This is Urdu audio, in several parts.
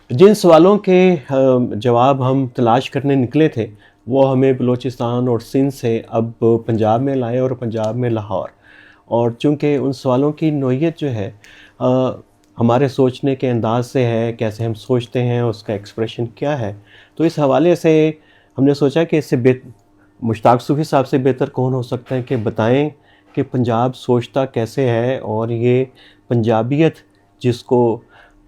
جن سوالوں کے جواب ہم تلاش کرنے نکلے تھے وہ ہمیں بلوچستان اور سندھ سے اب پنجاب میں لائے، اور پنجاب میں لاہور. اور چونکہ ان سوالوں کی نوعیت جو ہے ہمارے سوچنے کے انداز سے ہے، کیسے ہم سوچتے ہیں، اس کا ایکسپریشن کیا ہے، تو اس حوالے سے ہم نے سوچا کہ اس سے مشتاق صوفی صاحب سے بہتر کون ہو سکتا ہے کہ بتائیں کہ پنجاب سوچتا کیسے ہے، اور یہ پنجابیت جس کو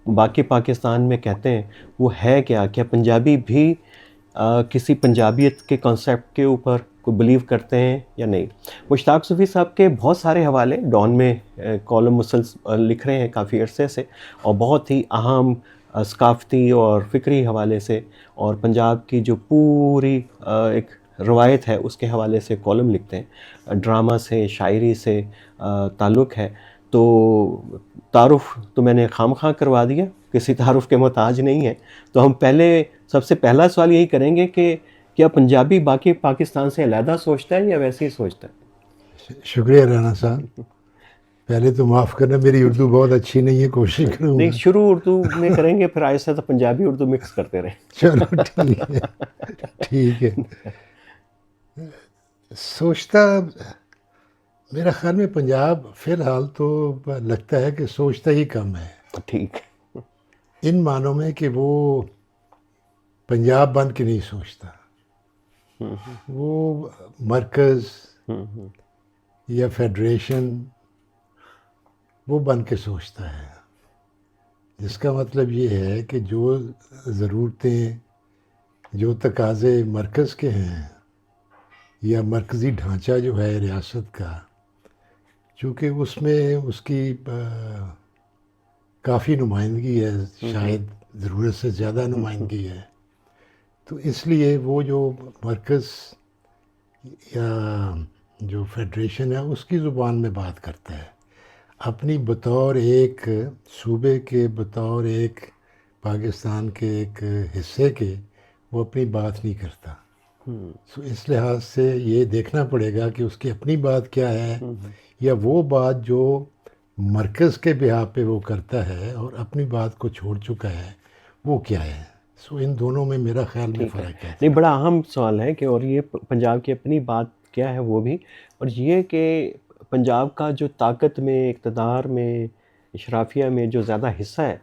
باقی پاکستان میں کہتے ہیں وہ ہے کیا پنجابی بھی کسی پنجابیت کے کنسیپٹ کے اوپر کو بلیو کرتے ہیں یا نہیں. مشتاق صوفی صاحب کے بہت سارے حوالے ڈان میں کالم مسلسل لکھ رہے ہیں کافی عرصے سے، اور بہت ہی اہم ثقافتی اور فکری حوالے سے، اور پنجاب کی جو پوری ایک روایت ہے اس کے حوالے سے کالم لکھتے ہیں. ڈرامہ سے، شاعری سے تعلق ہے. تو تعارف تو میں نے خام خواہ کروا دیا، کسی تعارف کے محتاج نہیں ہے. تو ہم سب سے پہلا سوال یہی کریں گے کہ کیا پنجابی باقی پاکستان سے علیحدہ سوچتا ہے یا ویسے ہی سوچتا ہے؟ شکریہ رانا صاحب. پہلے تو معاف کرنا، میری اردو بہت اچھی نہیں ہے، کوشش کروں نہیں، گا. شروع اردو میں کریں گے، پھر آہستہ تو پنجابی اردو مکس کرتے رہیں. چلو ٹھیک ہے، ٹھیک ہے. سوچتا، میرا خیال میں پنجاب فی الحال تو لگتا ہے کہ سوچتا ہی کم ہے، ٹھیک. ان معنوں میں کہ وہ پنجاب بن کے نہیں سوچتا. وہ مرکز یا فیڈریشن وہ بن کے سوچتا ہے، جس کا مطلب یہ ہے کہ جو ضرورتیں، جو تقاضے مرکز کے ہیں یا مرکزی ڈھانچہ جو ہے ریاست کا، چونکہ اس میں اس کی کافی نمائندگی ہے، شاید ضرورت سے زیادہ نمائندگی ہے، تو اس لیے وہ جو مرکز یا جو فیڈریشن ہے اس کی زبان میں بات کرتا ہے. اپنی بطور ایک صوبے کے، بطور ایک پاکستان کے ایک حصے کے، وہ اپنی بات نہیں کرتا. سو اس لحاظ سے یہ دیکھنا پڑے گا کہ اس کی اپنی بات کیا ہے، یا وہ بات جو مرکز کے بہا پہ وہ کرتا ہے اور اپنی بات کو چھوڑ چکا ہے وہ کیا ہے. سو ان دونوں میں میرا خیال میں ٹھیک ہے. فرق ہے. نہیں، بڑا اہم سوال ہے کہ، اور یہ پنجاب کی اپنی بات کیا ہے وہ بھی، اور یہ کہ پنجاب کا جو طاقت میں، اقتدار میں، اشرافیہ میں جو زیادہ حصہ ہے،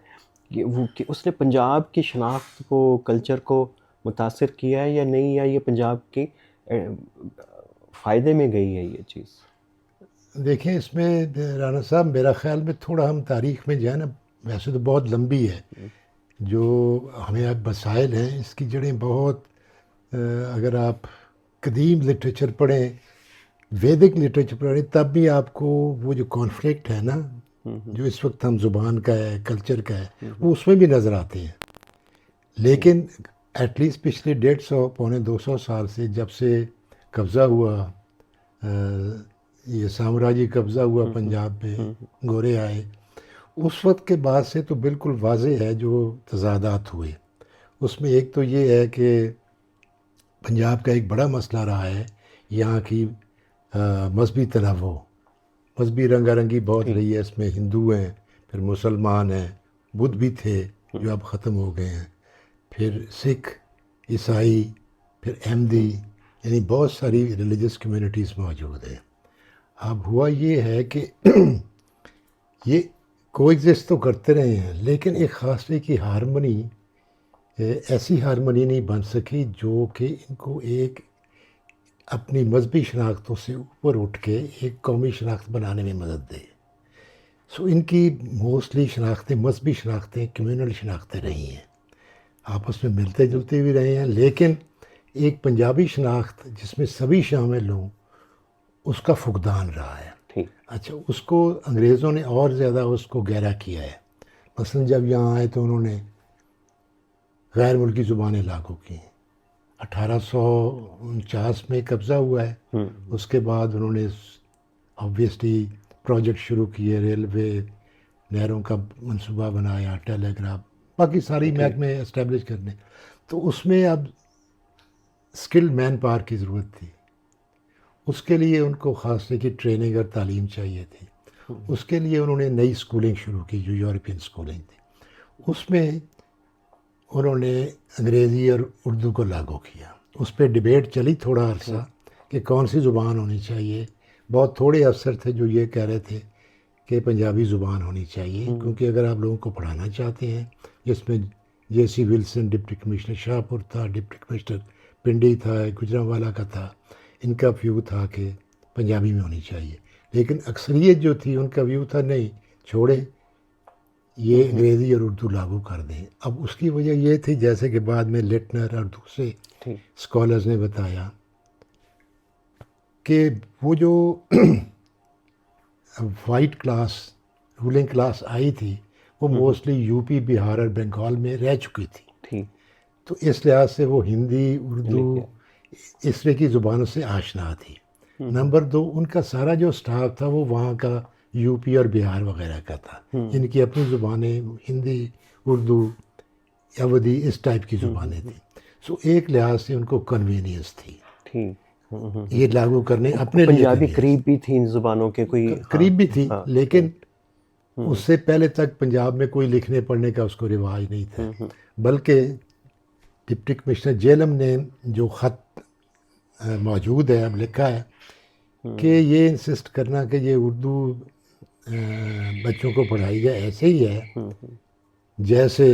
کہ اس نے پنجاب کی شناخت کو، کلچر کو متاثر کیا ہے یا نہیں، یا یہ پنجاب کے فائدے میں گئی ہے یہ چیز؟ دیکھیں اس میں رانا صاحب، میرا خیال میں تھوڑا ہم تاریخ میں جو ہے نا، ویسے تو بہت لمبی ہے، جو ہمیں اب مسائل ہیں اس کی جڑیں بہت، اگر آپ قدیم لٹریچر پڑھیں، ویدک لٹریچر پڑھیں، تب بھی آپ کو وہ جو کانفلکٹ ہے نا، جو اس وقت ہم زبان کا ہے، کلچر کا ہے، وہ اس میں بھی نظر آتے ہیں. لیکن ایٹ لیسٹ پچھلے 150 پونے 200 سال سے، جب سے قبضہ ہوا، یہ سامراجی قبضہ ہوا پنجاب پہ، گورے آئے، اس وقت کے بعد سے تو بالکل واضح ہے جو تضادات ہوئے. اس میں ایک تو یہ ہے کہ پنجاب کا ایک بڑا مسئلہ رہا ہے یہاں کی مذہبی تنوع، مذہبی رنگا رنگی بہت رہی ہے. اس میں ہندو ہیں، پھر مسلمان ہیں، بدھ بھی تھے جو اب ختم ہو گئے ہیں، پھر سکھ، عیسائی، پھر احمدی، یعنی بہت ساری ریلیجس کمیونٹیز موجود ہیں. اب ہوا یہ ہے کہ یہ کو ایگزسٹ تو کرتے رہے ہیں، لیکن ایک خاص طرح کی ہارمنی، ایسی ہارمنی نہیں بن سکی جو کہ ان کو ایک اپنی مذہبی شناختوں سے اوپر اٹھ کے ایک قومی شناخت بنانے میں مدد دے. سو ان کی موسٹلی شناختیں مذہبی شناختیں، کمیونل شناختیں رہی ہیں، آپس میں ملتے جلتے بھی رہے ہیں، لیکن ایک پنجابی شناخت جس میں سبھی شامل ہوں، اس کا فقدان رہا ہے. اچھا، اس کو انگریزوں نے اور زیادہ اس کو گہرا کیا ہے. مثلا جب یہاں آئے تو انہوں نے غیر ملکی زبانیں لاگو کی. 1849 میں قبضہ ہوا ہے، اس کے بعد انہوں نے آبویسلی پروجیکٹ شروع کیے، ریلوے، نہروں کا منصوبہ بنایا، ٹیلی گراف، باقی ساری محکمے اسٹیبلش کرنے. تو اس میں اب اسکلڈ مین پاور کی ضرورت تھی. اس کے لیے ان کو خاص طرح کی ٹریننگ اور تعلیم چاہیے تھی. اس کے لیے انہوں نے نئی اسکولنگ شروع کی جو یورپین اسکولنگ تھی. اس میں انہوں نے انگریزی اور اردو کو لاگو کیا. اس پہ ڈبیٹ چلی تھوڑا عرصہ کہ کون سی زبان ہونی چاہیے. بہت تھوڑے افسر تھے جو یہ کہہ رہے تھے کہ پنجابی زبان ہونی چاہیے، کیونکہ اگر آپ لوگوں کو پڑھانا چاہتے ہیں، جس میں جے سی ولسن ڈپٹی کمشنر شاہپور تھا، ڈپٹی کمشنر پنڈی تھا، گجرانوالہ کا تھا، ان کا ویو تھا کہ پنجابی میں ہونی چاہیے. لیکن اکثریت جو تھی ان کا ویو تھا نہیں، چھوڑے یہ انگریزی اور اردو لاگو کر دیں. اب اس کی وجہ یہ تھی، جیسے کہ بعد میں لٹنر اور دوسرے اسکالرز نے بتایا، کہ وہ جو وائٹ کلاس رولنگ کلاس آئی تھی وہ موسٹلی یو پی، بہار اور بنگال میں رہ چکی تھی. تو اس لحاظ سے وہ ہندی، اردو، اس طرح کی زبانوں سے آشنا تھی. نمبر 2، ان کا سارا جو سٹاف تھا وہ وہاں کا یو پی اور بہار وغیرہ کا تھا، ان کی اپنی زبانیں ہندی، اردو، اودھی اس ٹائپ کی زبانیں تھیں. سو ایک لحاظ سے ان کو کنوینئنس تھی یہ لاگو کرنے اپنے لیے. پنجابی قریب بھی تھی ان زبانوں کے، کوئی قریب بھی تھی، لیکن اس سے پہلے تک پنجاب میں کوئی لکھنے پڑھنے کا اس کو رواج نہیں تھا. بلکہ ڈپٹی کمشنر جیلم نے جو خط موجود ہے، اب لکھا ہے کہ یہ انسسٹ کرنا کہ یہ اردو بچوں کو پڑھائی جائے ایسے ہی ہے جیسے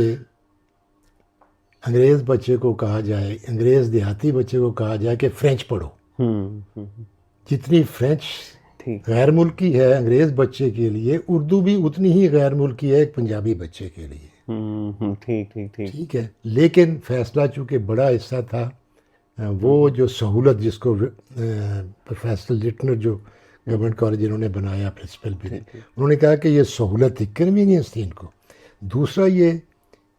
انگریز بچے کو کہا جائے، انگریز دیہاتی بچے کو کہا جائے کہ فرینچ پڑھو. جتنی فرینچ غیر ملکی ہے انگریز بچے کے لیے، اردو بھی اتنی ہی غیر ملکی ہے ایک پنجابی بچے کے لیے. ٹھیک ہے. لیکن فیصلہ چونکہ بڑا حصہ تھا، وہ جو سہولت جس کو پروفیسر لٹنر جو گورنمنٹ کالج انہوں نے بنایا پرنسپل بھی، انہوں نے کہا کہ یہ سہولت تھی، کنوینئنس تھی ان کو. دوسرا یہ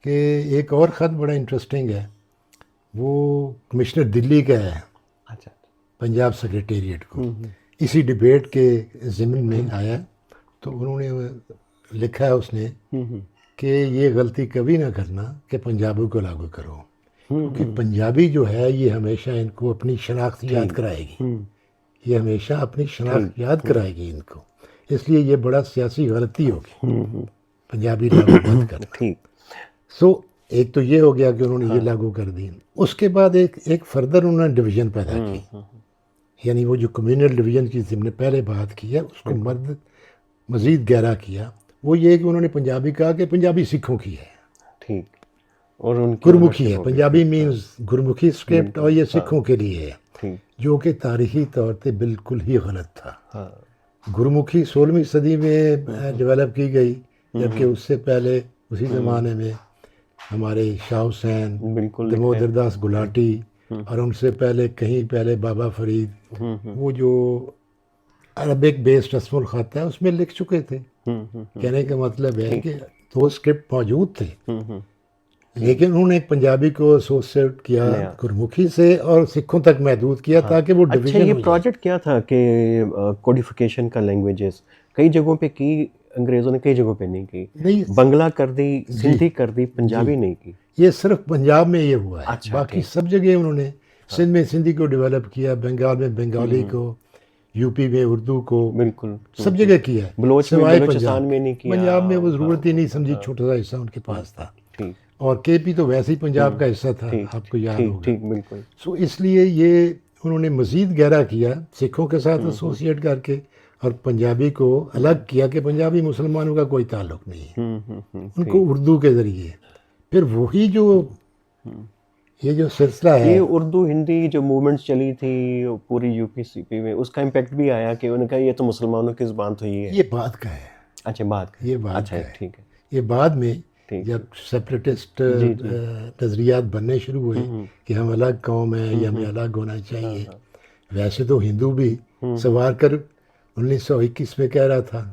کہ ایک اور خط بڑا انٹرسٹنگ ہے، وہ کمشنر دلی کا ہے پنجاب سیکریٹریٹ کو، اسی ڈبیٹ کے ضمن میں آیا. تو انہوں نے لکھا ہے اس نے کہ یہ غلطی کبھی نہ کرنا کہ پنجابی کو لاگو کرو، کیونکہ پنجابی جو ہے یہ ہمیشہ ان کو اپنی شناخت یاد کرائے گی، یہ ہمیشہ اپنی شناخت یاد کرائے گی ان کو. اس لیے یہ بڑا سیاسی غلطی ہوگی پنجابی لاگو مت کرنا. سو ایک تو یہ ہو گیا کہ انہوں نے یہ لاگو کر دی. اس کے بعد ایک فردر انہوں نے ڈویژن پیدا کی، یعنی وہ جو کمیونل ڈویژن کی ہم نے پہلے بات کی ہے اس کو مزید گہرا کیا. وہ یہ کہ انہوں نے پنجابی کہا کہ پنجابی سکھوں کی ہے، اور ان گرمکھی ہے. پنجابی مینز گرمکھی اسکرپٹ، اور یہ سکھوں کے لیے ہے، جو کہ تاریخی طور پہ بالکل ہی غلط تھا. گرمکھی 16ویں صدی میں ڈیولپ کی گئی، جبکہ اس سے پہلے اسی زمانے میں ہمارے شاہ حسین، دمودر داس گلاٹی، اور ان سے پہلے کہیں پہلے بابا فرید، وہ جو عربک بیسڈ رسم الخط ہے اس میں لکھ چکے تھے. کہنے کا مطلب ہے کہ وہ اسکرپٹ موجود تھے، لیکن انہوں نے پنجابی کو ایسوسیٹ کیا گرمکھی سے اور سکھوں تک محدود کیا تاکہ وہ ڈویژن ہو جائے. یہ پروجیکٹ کیا تھا کہ کوڈیفیکیشن کا لینگویجز کئی جگہوں پہ کی انگریزوں نے، کئی جگہوں پہ نہیں کی. بنگلہ کر دی، سندھی کر دی، پنجابی نہیں کی. یہ صرف پنجاب میں یہ ہوا ہے، باقی سب جگہ انہوں نے سندھ میں سندھی کو ڈیولپ کیا، بنگال میں بنگالی کو، یو پی میں اردو کو، بالکل سب جگہ کیا ہے. سوائے بلوچستان میں نہیں کیا. پنجاب میں وہ ضرورت ہی نہیں سمجھی، چھوٹا سا حصہ ان کے پاس تھا، اور کے پی تو ویسے ہی پنجاب کا حصہ تھا، آپ کو یاد ہوگا. بالکل. سو اس لیے یہ انہوں نے مزید گہرا کیا سکھوں کے ساتھ ایسوسیٹ کر کے، اور پنجابی کو الگ کیا کہ پنجابی مسلمانوں کا کوئی تعلق نہیں ہے، ان کو اردو کے ذریعے. پھر وہی جو یہ جو سلسلہ ہے، یہ اردو ہندی جو موومنٹس چلی تھی پوری یو پی سی پی میں، اس کا امپیکٹ بھی آیا کہ انہوں نے کہا یہ تو مسلمانوں کی زبان تو یہ ہے. یہ بات کا ہے. اچھا، بات کا، یہ بات کا ہے. ٹھیک ہے. یہ بعد میں جب سیپریٹسٹ نظریات بننے شروع ہوئے کہ ہم الگ قوم ہیں یا ہمیں الگ ہونا چاہیے. ویسے تو ہندو بھی سوارکر 1921 میں کہہ رہا تھا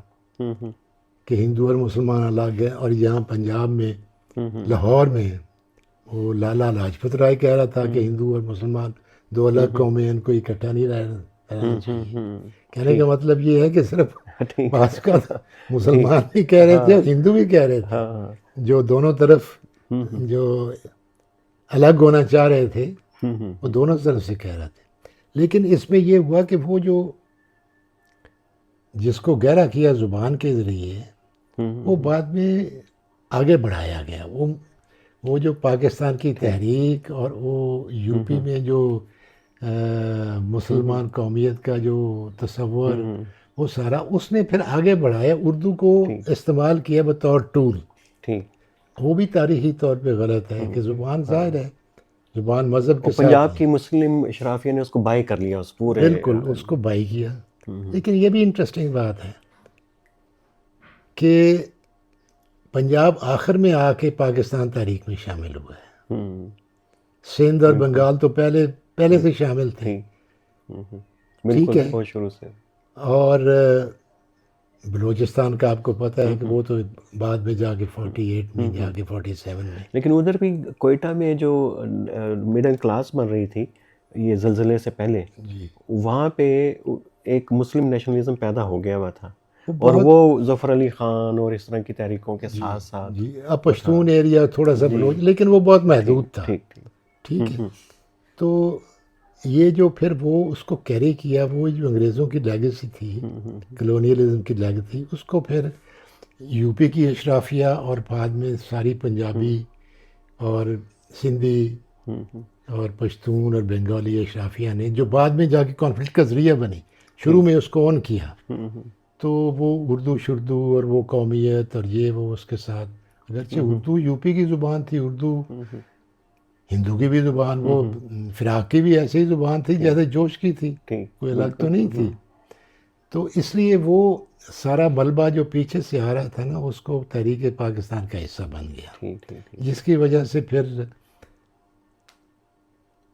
کہ ہندو اور مسلمان الگ ہیں، اور یہاں پنجاب میں لاہور میں وہ لالا لاجپت رائے کہہ رہا تھا کہ ہندو اور مسلمان دو الگ قومیں، ان کو اکٹھا نہیں رہنا چاہیے. کہنے کا مطلب یہ ہے کہ صرف بعض کا مسلمان بھی کہہ رہے تھے اور ہندو بھی کہہ رہے تھے، جو دونوں طرف جو الگ ہونا چاہ رہے تھے وہ دونوں طرف سے کہہ رہے تھے. لیکن اس میں یہ ہوا کہ وہ جو جس کو گہرا کیا زبان کے ذریعے، وہ بعد میں آگے بڑھایا گیا. وہ جو پاکستان کی تحریک اور وہ یو پی میں جو مسلمان قومیت کا جو تصور، وہ سارا اس نے پھر آگے بڑھایا، اردو کو استعمال کیا بطور ٹول. ٹھیک. وہ بھی تاریخی طور پہ غلط ہے کہ زبان ظاہر ہے، زبان مذہب کے اور ساتھ پنجاب کی مسلم اشرافیہ نے اس کو بائی کر لیا، اس پورے بالکل اس کو بائی کیا. لیکن یہ بھی انٹرسٹنگ بات ہے کہ پنجاب آخر میں آ کے پاکستان تحریک میں شامل ہوا ہے. سندھ اور بنگال تو پہلے سے شامل تھے. ٹھیک ہے. بہت شروع سے. اور بلوچستان کا آپ کو پتہ ہے کہ وہ تو بعد میں جا کے 48 میں جا کے 47 میں. لیکن ادھر بھی کوئٹہ میں جو مڈل کلاس بن رہی تھی یہ زلزلے سے پہلے، جی وہاں پہ ایک مسلم نیشنلزم پیدا ہو گیا ہوا تھا، اور وہ ظفر علی خان اور اس طرح کی تحریکوں کے ساتھ ساتھ. جی اب پشتون ایریا تھوڑا سا بلوچ، لیکن وہ بہت محدود تھا. ٹھیک ہے. تو یہ جو پھر وہ اس کو کیری کیا، وہ جو انگریزوں کی لیگیسی تھی، کلونیلزم کی لیگیسی، اس کو پھر یو پی کی اشرافیہ اور بعد میں ساری پنجابی اور سندھی اور پشتون اور بنگالی اشرافیہ نے، جو بعد میں جا کے کانفلکٹ کا ذریعہ بنی، شروع میں اس کو اون کیا. تو وہ اردو شردو اور وہ قومیت اور یہ وہ اس کے ساتھ، اگرچہ اردو یو پی کی زبان تھی، اردو ہندو کی بھی زبان، وہ فراق کی بھی ایسی ہی زبان تھی جیسے جوش کی تھی، کوئی الگ تو نہیں تھی. تو اس لیے وہ سارا ملبہ جو پیچھے سے آ رہا تھا نا، اس کو تحریک پاکستان کا حصہ بن گیا، جس کی وجہ سے پھر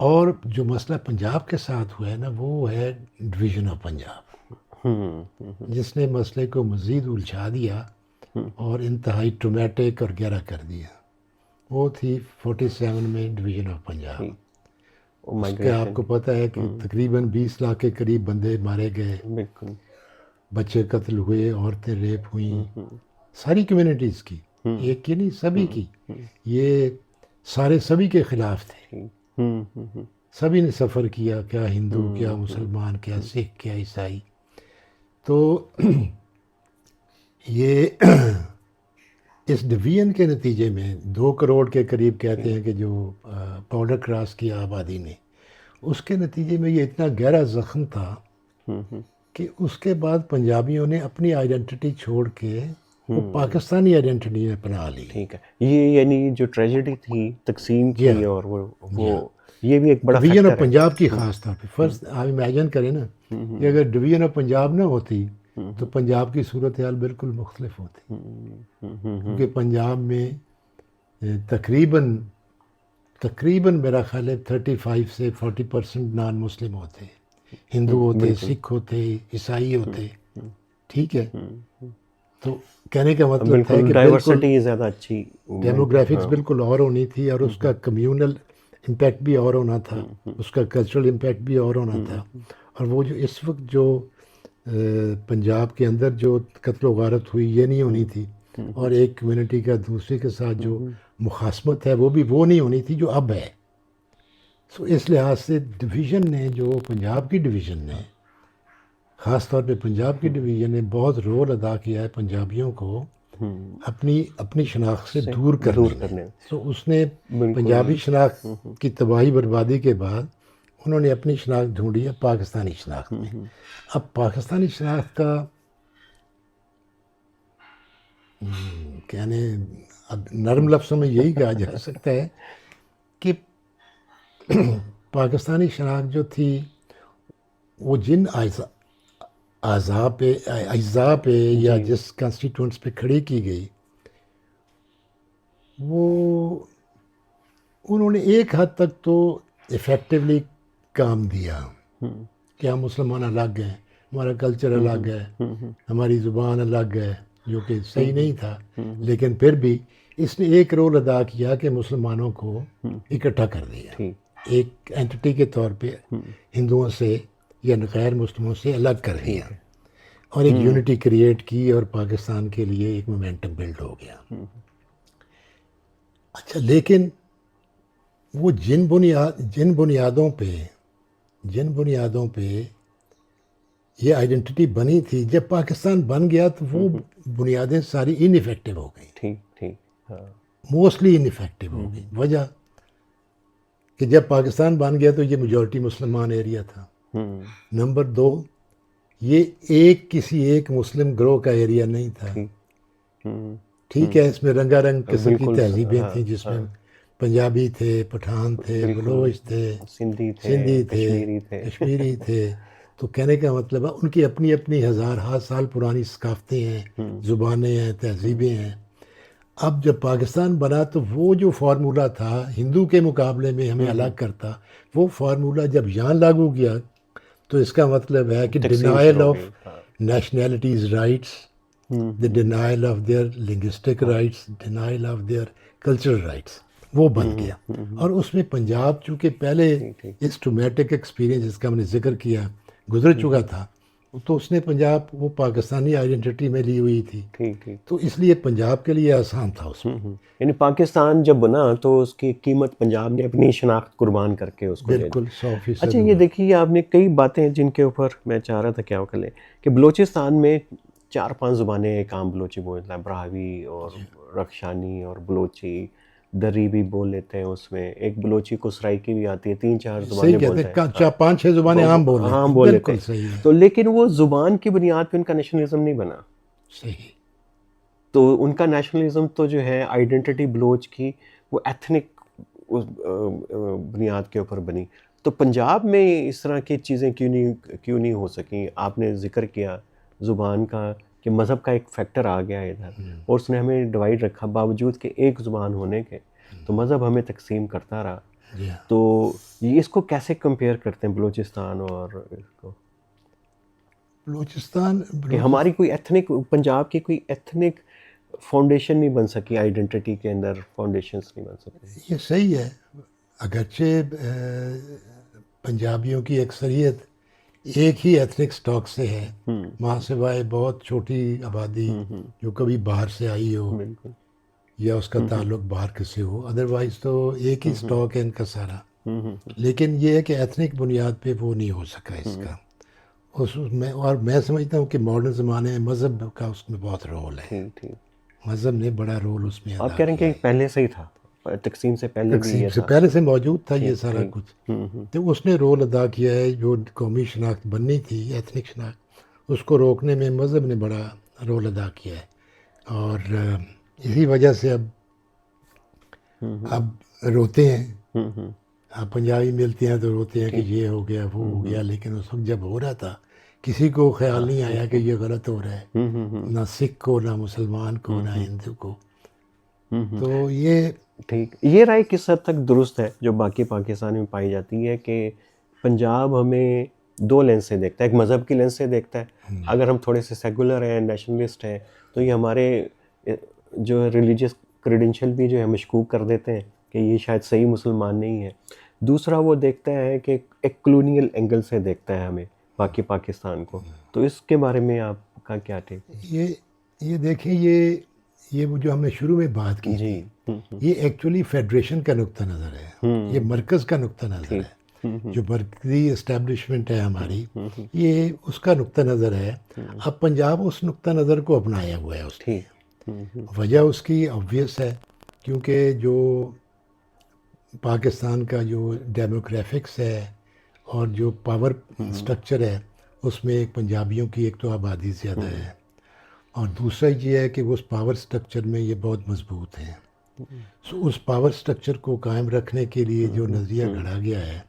اور جو مسئلہ پنجاب کے ساتھ ہوا ہے نا، وہ ہے ڈویژن آف پنجاب، جس نے مسئلے کو مزید الجھا دیا اور انتہائی ٹرومیٹک اور گہرا کر دیا. وہ تھی 47 میں ڈویژن آف پنجاب. اس کا آپ کو پتہ ہے کہ تقریباً 20 لاکھ کے قریب بندے مارے گئے، بچے قتل ہوئے، عورتیں ریپ ہوئیں، ساری کمیونٹیز کی، ایک کی نہیں سبھی کی. یہ سارے سبھی کے خلاف تھے، سبھی نے سفر کیا، کیا ہندو، کیا مسلمان، کیا سکھ، کیا عیسائی. تو یہ اس ڈویژن کے نتیجے میں 2 کروڑ کے قریب کہتے ہیں کہ جو بارڈر کراس کیا آبادی نے، اس کے نتیجے میں یہ اتنا گہرا زخم تھا کہ اس کے بعد پنجابیوں نے اپنی آئیڈینٹی چھوڑ کے وہ پاکستانی آئیڈینٹی نے اپنا لی. ٹھیک ہے. یہ یعنی جو ٹریجڈی تھی تقسیم کی، اور وہ یہ بھی ایک بڑا ڈویژن آف پنجاب کی خاص طور پہ فرض آپ امیجن کریں نا کہ اگر ڈویژن آف پنجاب نہ ہوتی تو پنجاب کی صورتحال بالکل مختلف ہوتی، کیونکہ پنجاب میں تقریباً میرا خیال ہے 35 سے 40% نان مسلم ہوتے، ہندو ہوتے، سکھ ہوتے، عیسائی ہوتے. ٹھیک ہے. تو کہنے کا مطلب ہے کہ ڈائیورسٹی زیادہ اچھی، ڈیموگرافکس بالکل اور ہونی تھی، اور اس کا کمیونل امپیکٹ بھی اور ہونا تھا، اس کا کلچرل امپیکٹ بھی اور ہونا تھا. اور وہ جو اس وقت جو پنجاب کے اندر جو قتل و غارت ہوئی، یہ نہیں ہونی تھی. اور ایک کمیونٹی کا دوسرے کے ساتھ جو مخاصمت ہے، وہ بھی وہ نہیں ہونی تھی جو اب ہے. سو اس لحاظ سے ڈویژن نے، جو پنجاب کی ڈویژن نے، خاص طور پہ پنجاب کی ڈویژن نے بہت رول ادا کیا ہے پنجابیوں کو اپنی شناخت سے دور کرنے میں. تو اس نے پنجابی شناخت کی تباہی بربادی کے بعد انہوں نے اپنی شناخت ڈھونڈی ہے پاکستانی شناخت میں. اب پاکستانی شناخت کا کہنے، اب نرم لفظوں میں یہی کہا جا سکتا ہے کہ پاکستانی شناخت جو تھی وہ جن اجزاء پہ یا جس کانسٹیٹیوئنٹس پہ کھڑی کی گئی، وہ انہوں نے ایک حد تک تو ایفیکٹولی کام دیا کہ ہم مسلمان الگ ہیں، ہمارا کلچر الگ ہے، ہماری زبان الگ ہے، جو کہ صحیح نہیں تھا. لیکن پھر بھی اس نے ایک رول ادا کیا کہ مسلمانوں کو اکٹھا کر دیا، ایک اینٹی کے طور پہ ہندوؤں سے یا غیر مسلموں سے الگ کر دیا، اور ایک یونٹی کریٹ کی، اور پاکستان کے لیے ایک مومنٹم بلڈ ہو گیا. اچھا، لیکن وہ جن بنیادوں پہ یہ آئیڈینٹی بنی تھی، جب پاکستان بن گیا تو وہ بنیادیں ساری ان ایفیکٹو ہو گئیں. ٹھیک. موسٹلی انفیکٹو ہو گئی. وجہ کہ جب پاکستان بن گیا تو یہ میجورٹی مسلمان ایریا تھا. نمبر 2 یہ کسی ایک مسلم گروہ کا ایریا نہیں تھا. ٹھیک ہے اس میں رنگا رنگ قسم کی تہذیبیں تھیں جس میں پنجابی تھے, پٹھان تھے, بلوچ تھے, سندھی تھے, کشمیری تھے. تو کہنے کا مطلب ہے ان کی اپنی اپنی ہزارہ سال پرانی ثقافتیں ہیں, زبانیں ہیں, تہذیبیں ہیں. اب جب پاکستان بنا تو وہ جو فارمولہ تھا ہندو کے مقابلے میں ہمیں الگ کرتا, وہ فارمولہ جب یہاں لاگو کیا تو اس کا مطلب ہے کہ denial of nationalities rights, the denial of their linguistic rights, denial of their cultural rights, وہ بن گیا. اور اس میں پنجاب چونکہ پہلے اس ٹرومیٹک ایکسپیرینس جس کا ہم نے ذکر کیا گزر چکا تھا, تو اس نے پنجاب وہ پاکستانی آئیڈینٹی میں لی ہوئی تھی, تو اس لیے پنجاب کے لیے آسان تھا اس میں. یعنی پاکستان جب بنا تو اس کی قیمت پنجاب نے اپنی شناخت قربان کر کے اس کو بالکل 100%. اچھا یہ دیکھیے آپ نے کئی باتیں جن کے اوپر میں چاہ رہا تھا کیا کر لیں کہ بلوچستان میں 4-5 زبانیں ایک عام بلوچی بولتا ہے, براہوی اور رخشانی اور بلوچی, دری بھی بول لیتے ہیں, اس میں ایک بلوچی کو سرائکی بھی آتی ہے, 3-4 زبانیں بولتے ہیں, 5-6 زبانیں عام بول لیتے ہیں. تو لیکن وہ زبان کی بنیاد پہ ان کا نیشنلزم نہیں بنا. صحیح. تو ان کا نیشنلزم تو جو ہے آئیڈینٹی بلوچ کی وہ ایتھنک بنیاد کے اوپر بنی. تو پنجاب میں اس طرح کی چیزیں کیوں نہیں ہو سکیں؟ آپ نے ذکر کیا زبان کا کہ مذہب کا ایک فیکٹر آ گیا ہے ادھر, اور اس نے ہمیں ڈیوائڈ رکھا باوجود کہ ایک زبان ہونے کے, تو مذہب ہمیں تقسیم کرتا رہا. تو یہ اس کو کیسے کمپیئر کرتے ہیں بلوچستان اور اس کو بلوچستان کہ ہماری کوئی ایتھنک, پنجاب کی کوئی ایتھنک فاؤنڈیشن نہیں بن سکی, آئیڈینٹی کے اندر فاؤنڈیشنز نہیں بن سکی؟ یہ صحیح ہے. اگرچہ پنجابیوں کی اکثریت ایک ہی ایتھنک سٹاک سے ہے, ماں سوائے بہت چھوٹی آبادی جو کبھی باہر سے آئی ہو یا اس کا تعلق باہر کسی ہو, ادروائز تو ایک ہی سٹاک ہے ان کا سارا. لیکن یہ ہے کہ ایتھنک بنیاد پہ وہ نہیں ہو سکا اس کا. اس میں اور میں سمجھتا ہوں کہ ماڈرن زمانے میں مذہب کا اس میں بہت رول ہے. مذہب نے بڑا رول اس میں ادا کیا. آپ کہہ رہے ہیں کہ پہلے سے ہی تھا, تقسیم سے پہلے بھی یہ تھا, پہلے سے موجود تھا یہ سارا کچھ. تو اس نے رول ادا کیا ہے. جو قومی شناخت بننی تھی, ایتھنک شناخت, اس کو روکنے میں مذہب نے بڑا رول ادا کیا ہے. اور اسی وجہ سے اب روتے ہیں. اب پنجابی ملتے ہیں تو روتے ہیں کہ یہ ہو گیا وہ ہو گیا, لیکن اس وقت جب ہو رہا تھا کسی کو خیال نہیں آیا کہ یہ غلط ہو رہا ہے, نہ سکھ کو, نہ مسلمان کو, نہ ہندو کو. تو یہ ٹھیک, یہ رائے کس حد تک درست ہے جو باقی پاکستان میں پائی جاتی ہے کہ پنجاب ہمیں 2 لینس سے دیکھتا ہے, ایک مذہب کی لینس سے دیکھتا ہے, اگر ہم تھوڑے سے سیکولر ہیں, نیشنلسٹ ہیں, تو یہ ہمارے جو ریلیجیس کریڈینشیل بھی جو ہے مشکوک کر دیتے ہیں کہ یہ شاید صحیح مسلمان نہیں ہے. دوسرا وہ دیکھتا ہے کہ ایک کلونیل اینگل سے دیکھتا ہے ہمیں باقی پاکستان کو. تو اس کے بارے میں آپ کا کیا ٹھیک ہے؟ یہ دیکھیں, یہ وہ جو ہم نے شروع میں بات کی تھی, یہ ایکچولی فیڈریشن کا نقطہ نظر ہے, یہ مرکز کا نقطہ نظر ہے. جو مرکزی اسٹیبلشمنٹ ہے ہماری, یہ اس کا نقطہ نظر ہے. اب پنجاب اس نقطہ نظر کو اپنایا ہوا ہے. اس کی وجہ اس کی آبویس ہے, کیونکہ جو پاکستان کا جو ڈیموگرافکس ہے اور جو پاور سٹرکچر ہے, اس میں ایک پنجابیوں کی ایک تو آبادی زیادہ ہے, اور دوسرا یہ ہے کہ اس پاور سٹرکچر میں یہ بہت مضبوط ہیں. سو اس پاور سٹرکچر کو قائم رکھنے کے لیے جو نظریہ گھڑا گیا ہے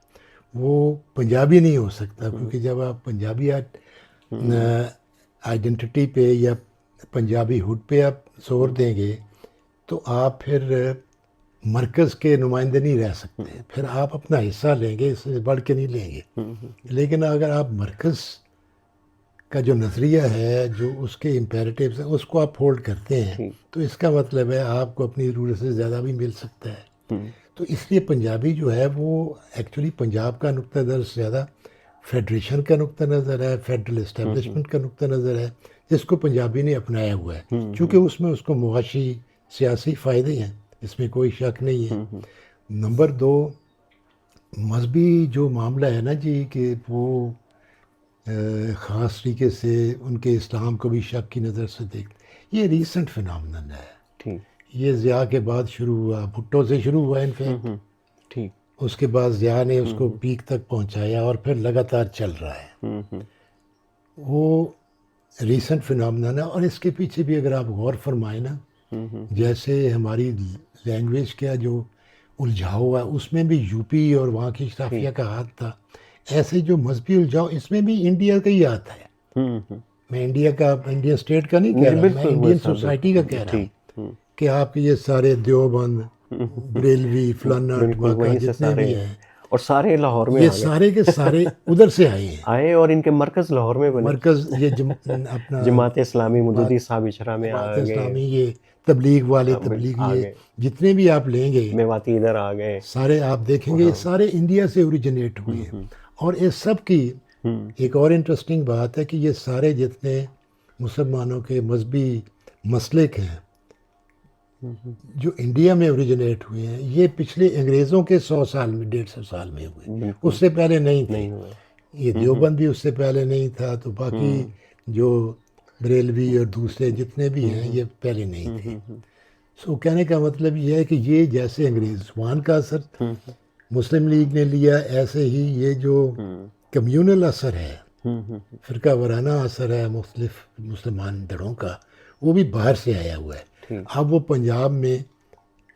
وہ پنجابی نہیں ہو سکتا, کیونکہ جب آپ پنجابی آئیڈینٹی پہ یا پنجابی ہوڈ پہ آپ زور دیں گے تو آپ پھر مرکز کے نمائندے نہیں رہ سکتے. پھر آپ اپنا حصہ لیں گے, اس سے بڑھ کے نہیں لیں گے. لیکن اگر آپ مرکز کا جو نظریہ ہے, جو اس کے امپیریٹیوز ہیں, اس کو آپ ہولڈ کرتے ہیں, تو اس کا مطلب ہے آپ کو اپنی ضرورت سے زیادہ بھی مل سکتا ہے. تو اس لیے پنجابی جو ہے وہ ایکچولی پنجاب کا نقطہ نظر سے زیادہ فیڈریشن کا نقطہ نظر ہے, فیڈرل اسٹیبلشمنٹ کا نقطہ نظر ہے, جس کو پنجابی نے اپنایا ہوا ہے. چونکہ اس میں اس کو معاشی سیاسی فائدے ہیں, اس میں کوئی شک نہیں ہے. نمبر 2, مذہبی جو معاملہ ہے نا جی, کہ وہ خاص طریقے سے ان کے اسلام کو بھی شک کی نظر سے دیکھتے, یہ ریسنٹ فنامنن ہے. یہ ضیاء کے بعد شروع ہوا، بھٹو سے شروع ہوا انفیکٹ، ٹھیک. اس کے بعد ضیاء نے اس کو پیک تک پہنچایا اور پھر لگاتار چل رہا ہے. وہ ریسنٹ فنامنا نا، اور اس کے پیچھے بھی اگر آپ غور فرمائیں نا، جیسے ہماری لینگویج کا جو الجھاؤ ہے اس میں بھی یو پی اور وہاں کی اشرافیہ کا ہاتھ تھا، ایسے جو مذہبی الجھاؤ اس میں بھی انڈیا کا ہی ہاتھ ہے. میں انڈیا کا، انڈین اسٹیٹ کا نہیں کہہ رہا، میں انڈین سوسائٹی کا کہہ رہا ہوں کہ آپ یہ سارے دیوبند، بریلوی، فلانا ڈھماکہ جتنے بھی ہیں، اور سارے لاہور میں یہ سارے کے سارے ادھر سے آئے ہیں. آئے اور ان کے مرکز لاہور میں بنے. مرکز یہ اپنا جماعت اسلامی مدودی صاحب اشرا میں آ جماعت گئے، اسلامی، یہ تبلیغ والے، تبلیغی آ یہ گئے، جتنے بھی آپ لیں گے میواتی ادھر آ گئے. سارے آپ دیکھیں گے یہ سارے انڈیا سے اوریجنیٹ ہوئے ہیں. اور اس سب کی ایک اور انٹرسٹنگ بات ہے کہ یہ سارے جتنے مسلمانوں کے مذہبی مسلک ہیں جو انڈیا میں اوریجنیٹ ہوئے ہیں، یہ پچھلے انگریزوں کے 100 سال میں، 150 سال میں ہوئے، اس سے پہلے نہیں تھے. یہ دیوبند بھی اس سے پہلے نہیں تھا، تو باقی جو بریلوی اور دوسرے جتنے بھی ہیں یہ پہلے نہیں تھے. سو کہنے کا مطلب یہ ہے کہ یہ جیسے انگریز وان کا اثر مسلم لیگ نے لیا، ایسے ہی یہ جو کمیونل اثر ہے، فرقہ وارانہ اثر ہے مختلف مسلمان دھڑوں کا، وہ بھی باہر سے آیا ہوا ہے. اب وہ پنجاب میں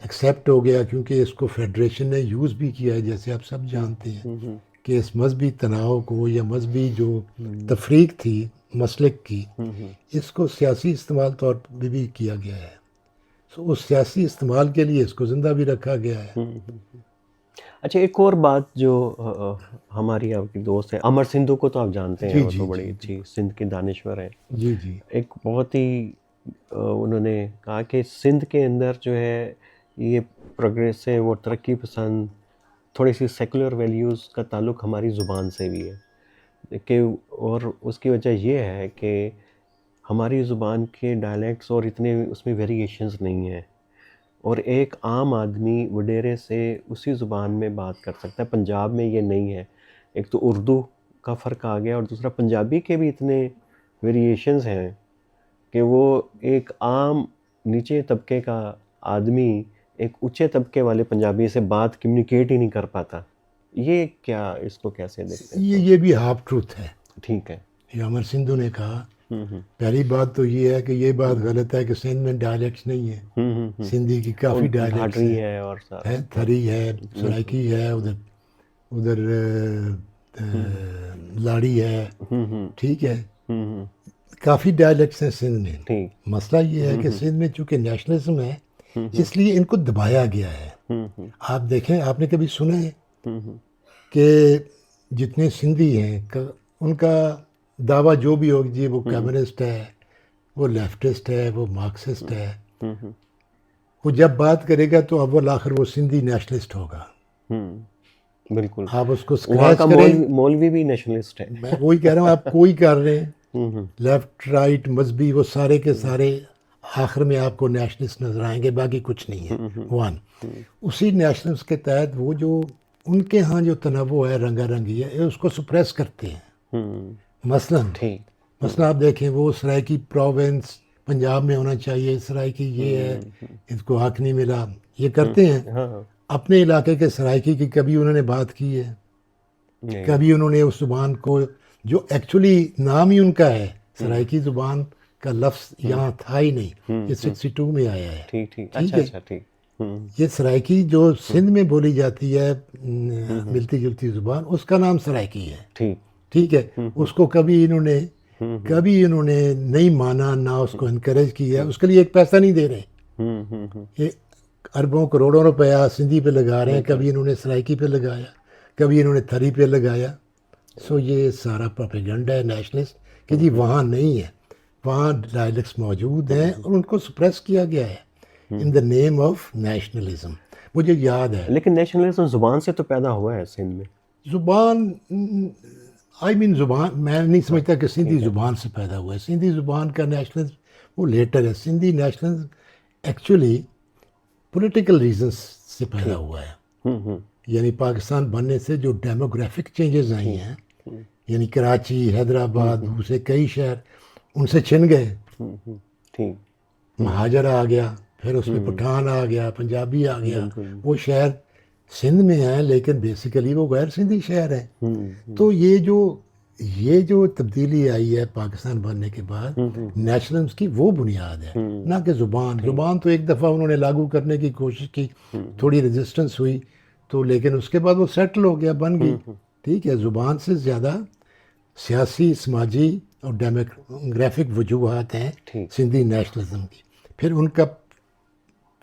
ایکسیپٹ ہو گیا کیونکہ اس کو فیڈریشن نے یوز بھی کیا ہے، جیسے آپ سب جانتے ہیں کہ اس مذہبی تناؤ کو یا مذہبی جو تفریق تھی مسلک کی، اس کو سیاسی استعمال طور پہ بھی کیا گیا ہے. سو اس سیاسی استعمال کے لیے اس کو زندہ بھی رکھا گیا ہے. اچھا، ایک اور بات جو ہماری آپ کی دوست ہے امر سندھو کو تو آپ جانتے ہیں، وہ تو بڑی اچھی سندھ کے دانشور ہیں. جی جی. ایک بہت ہی انہوں نے کہا کہ سندھ کے اندر جو ہے یہ پروگریسو اور ترقی پسند تھوڑی سی سیکولر ویلیوز کا تعلق ہماری زبان سے بھی ہے، کہ اور اس کی وجہ یہ ہے کہ ہماری زبان کے ڈائلیکٹس اور اتنے اس میں ویریشنز نہیں ہیں، اور ایک عام آدمی وڈیرے سے اسی زبان میں بات کر سکتا ہے. پنجاب میں یہ نہیں ہے. ایک تو اردو کا فرق آ گیا، اور دوسرا پنجابی کے بھی اتنے ویریشنز ہیں کہ وہ ایک عام نیچے طبقے کا آدمی ایک اونچے طبقے والے پنجابی سے بات کمیونیکیٹ ہی نہیں کر پاتا. یہ کیا، اس کو کیسے دیکھتے ہیں؟ یہ بھی ہاف ٹروتھ ہے. ٹھیک ہے. یہ امر سندھو نے کہا. پہلی بات تو یہ ہے کہ یہ بات غلط ہے کہ سندھ میں ڈائلیکٹس نہیں ہیں. سندھی کی کافی ڈائلیکٹس ہے، اور ہے، تھری ہے، سرائکی ہے، ادھر لاڑی ہے، ٹھیک ہے، کافی ڈائلیکٹس ہیں سندھ میں. مسئلہ یہ ہے کہ سندھ میں چونکہ نیشنلزم ہے اس لیے ان کو دبایا گیا ہے. آپ دیکھیں، آپ نے کبھی سنا ہے کہ جتنے سندھی ہیں ان کا دعویٰ جو بھی ہوگی جی وہ کمیونسٹ ہے، وہ لیفٹسٹ ہے، وہ مارکسسٹ ہے، وہ جب بات کرے گا تو اول آخر وہ سندھی نیشنلسٹ ہوگا. بالکل. آپ اس کو اسکریچ کریں، مولوی بھی نیشنلسٹ ہے. میں وہی کہہ رہا ہوں، آپ کوئی کر رہے ہیں لیفٹ رائٹ مذہبی، وہ سارے کے سارے آخر میں آپ کو نیشنلسٹ نظر آئیں گے، باقی کچھ نہیں ہے. ون اسی نیشنلس کے تحت وہ جو ان کے ہاں جو تنوع ہے، رنگا رنگی ہے، اس کو سپریس کرتے ہیں. مثلا آپ دیکھیں وہ سرائکی پروونس پنجاب میں ہونا چاہیے، سرائکی یہ ہے، اس کو حق نہیں ملا، یہ کرتے ہیں. اپنے علاقے کے سرائکی کی کبھی انہوں نے بات کی ہے؟ کبھی انہوں نے اس زبان کو جو ایکچولی نام ہی ان کا ہے، سرائکی زبان کا لفظ یہاں تھا ہی نہیں، یہ 62 میں آیا ہے. ٹھیک ہے، یہ سرائکی جو سندھ میں بولی جاتی ہے ملتی جلتی زبان، اس کا نام سرائکی ہے. ٹھیک ہے، اس کو کبھی انہوں نے نہیں مانا، نہ اس کو انکریج کیا، اس کے لیے ایک پیسہ نہیں دے رہے. یہ اربوں کروڑوں روپیہ سندھی پہ لگا رہے ہیں، کبھی انہوں نے سرائکی پہ لگایا، کبھی انہوں نے تھری پہ لگایا. سو یہ سارا پروپیگنڈا ہے نیشنلسٹ کہ جی وہاں نہیں ہے، وہاں ڈائلیکٹس موجود ہیں اور ان کو سپریس کیا گیا ہے ان دا نیم آف نیشنلزم. مجھے یاد ہے، لیکن نیشنلزم زبان سے تو پیدا ہوا ہے سندھ میں. زبان زبان میں نہیں سمجھتا کہ سندھی زبان سے پیدا ہوا ہے. سندھی زبان کا نیشنلزم وہ لیٹر ہے. Sindhi nationalism actually political reasons سے پیدا ہوا ہے. یعنی پاکستان بننے سے جو ڈیموگرافک چینجز آئی ہیں، یعنی کراچی، حیدرآباد، دوسرے کئی شہر ان سے چھن گئے، مہاجر آ گیا، پھر اس میں پٹھان آ گیا، پنجابی آ گیا. وہ شہر سندھ میں ہیں لیکن بیسیکلی وہ غیر سندھی شہر ہیں. تو یہ جو تبدیلی آئی ہے پاکستان بننے کے بعد نیشنلزم کی، وہ بنیاد ہے، نہ کہ زبان تو ایک دفعہ انہوں نے لاگو کرنے کی کوشش کی، تھوڑی ریزسٹنس ہوئی تو، لیکن اس کے بعد وہ سیٹل ہو گیا، بن گئی. ٹھیک ہے، زبان سے زیادہ سیاسی، سماجی اور ڈیموگرافک وجوہات ہیں سندھی نیشنلزم کی. پھر ان کا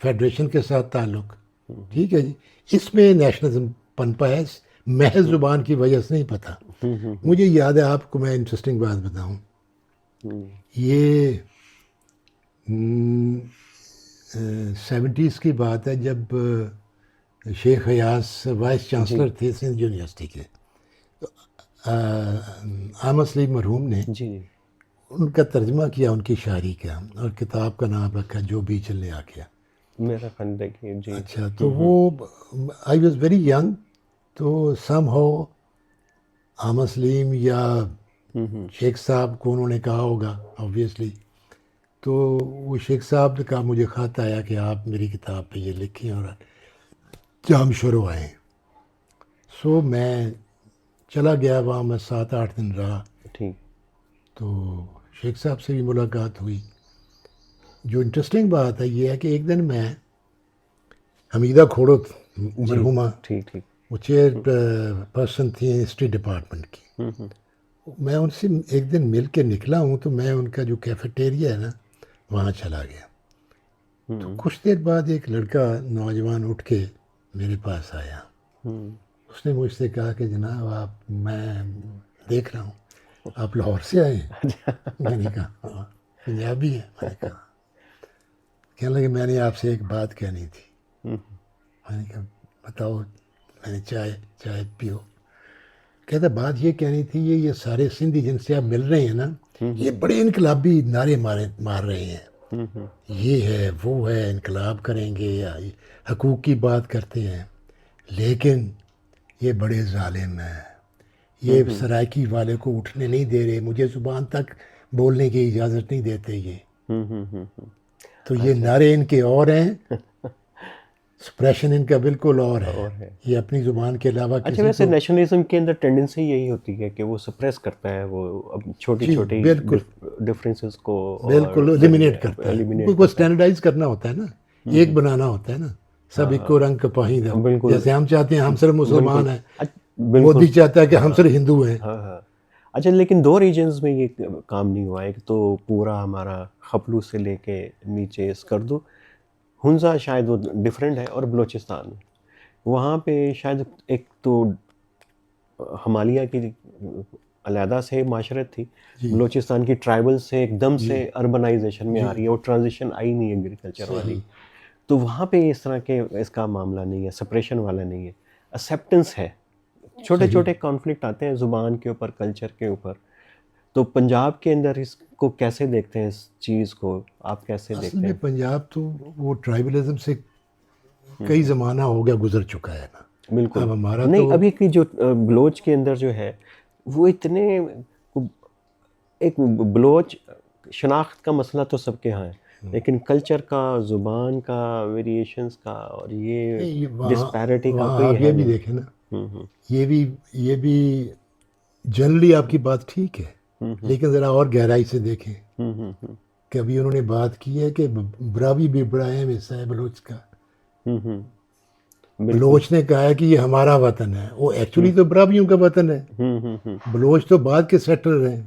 فیڈریشن کے ساتھ تعلق. ٹھیک ہے جی، اس میں نیشنلزم پنپا ہے، محض زبان کی وجہ سے نہیں پتہ. مجھے یاد ہے، آپ کو میں انٹرسٹنگ بات بتاؤں، یہ 70s کی بات ہے، جب شیخ ایاز وائس چانسلر تھے سندھ یونیورسٹی کے. احمد سلیم مرحوم نے ان کا ترجمہ کیا، ان کی شاعری کا، اور کتاب کا نام رکھا جو بھی چلنے آ گیا. میرا خندق. جی اچھا، تو وہ آئی واز ویری ینگ، تو سم ہاؤ احمد سلیم یا شیخ صاحب کو انہوں نے کہا ہوگا آبویسلی. تو وہ شیخ صاحب نے کہا مجھے خط آیا کہ آپ میری کتاب پہ یہ لکھیں اور جام شروع آئیں. سو میں چلا گیا وہاں، میں 7-8 دن رہا. ٹھیک. تو شیخ صاحب سے بھی ملاقات ہوئی. جو انٹرسٹنگ بات ہے یہ ہے کہ ایک دن میں حمیدہ کھوڑو مرحومہ، ٹھیک وہ چیئر پرسن تھی ہسٹری ڈپارٹمنٹ کی، میں ان سے ایک دن مل کے نکلا ہوں، تو میں ان کا جو کیفیٹیریا ہے نا وہاں چلا گیا. تو کچھ دیر بعد ایک لڑکا نوجوان اٹھ کے میرے پاس آیا. اس نے مجھ سے کہا کہ جناب آپ، میں دیکھ رہا ہوں آپ لاہور سے آئے ہیں. میں نے کہا ہاں. پنجابی ہے؟ میں نے کہا. کہنے لگے میں نے آپ سے ایک بات کہنی تھی. میں نے کہا بتاؤ. میں نے چائے پیو. کہتا بات یہ کہنی تھی، یہ سارے سندھی جن سے آپ مل رہے ہیں نا، یہ بڑے انقلابی نعرے مار رہے ہیں، یہ ہے وہ ہے، انقلاب کریں گے یا حقوق کی بات کرتے ہیں، لیکن یہ بڑے ظالم ہیں، یہ سرائکی والے کو اٹھنے نہیں دے رہے، مجھے زبان تک بولنے کی اجازت نہیں دیتے یہ. تو یہ نعرے ان کے اور ہیں، سپریشن ان کا بالکل اور ہے. یہ اپنی زبان کے علاوہ اچھا، ویسے نیشنلزم کے اندر ٹینڈنسی یہی ہوتی ہے کہ وہ سپریس کرتا ہے، وہ چھوٹی چھوٹی ڈفرینسز کو بالکل ایلیمینیٹ کرتا ہے. کو اسٹینڈرڈائز کرنا ہوتا ہے نا، ایک بنانا ہوتا ہے نا. سب ایک رنگ کا پاہید ہے، جیسے ہم چاہتے ہیں ہم صرف مسلمان ہیں، مودی چاہتا ہے کہ ہم صرف ہندو ہیں. اچھا، لیکن 2 ریجنز میں یہ کام نہیں ہوا. ایک تو پورا ہمارا خپلو سے لے کے نیچے اسکردو، ہنزا شاید وہ ڈفرینٹ ہے، اور بلوچستان وہاں پہ شاید ایک تو ہمالیہ کی علیحدہ سے معاشرت تھی، بلوچستان کی ٹرائبل سے ایک دم سے اربنائزیشن میں آ رہی ہے، وہ ٹرانزیشن آئی نہیں ایگریکلچر والی. تو وہاں پہ اس طرح کے اس کا معاملہ نہیں ہے، سپریشن والا نہیں ہے، ایکسیپٹنس ہے. چھوٹے چھوٹے کانفلکٹ آتے ہیں زبان کے اوپر، کلچر کے اوپر. تو پنجاب کے اندر اس کو کیسے دیکھتے ہیں، اس چیز کو آپ کیسے دیکھتے ہیں؟ پنجاب تو وہ ٹرائبلزم سے کئی زمانہ ہو گیا گزر چکا ہے نا. بالکل اب ہمارا نہیں، ابھی کی جو بلوچ کے اندر جو ہے وہ اتنے، ایک بلوچ شناخت کا مسئلہ تو سب کے ہاں ہے، لیکن کلچر کا، زبان کا، ویریشنز کا، اور یہ ڈسپیرٹی کا کوئی ہے. یہ بھی دیکھیں نا، یہ بھی جنرلی آپ کی بات ٹھیک ہے، لیکن ذرا اور گہرائی سے دیکھیں کہ ابھی انہوں نے بات کی ہے کہ براوی بھی بڑا اہم حصہ ہے بلوچ کا. بلوچ نے کہا ہے کہ یہ ہمارا وطن ہے، وہ ایکچولی تو براویوں کا وطن ہے. بلوچ تو بعد کے سیٹلر ہیں.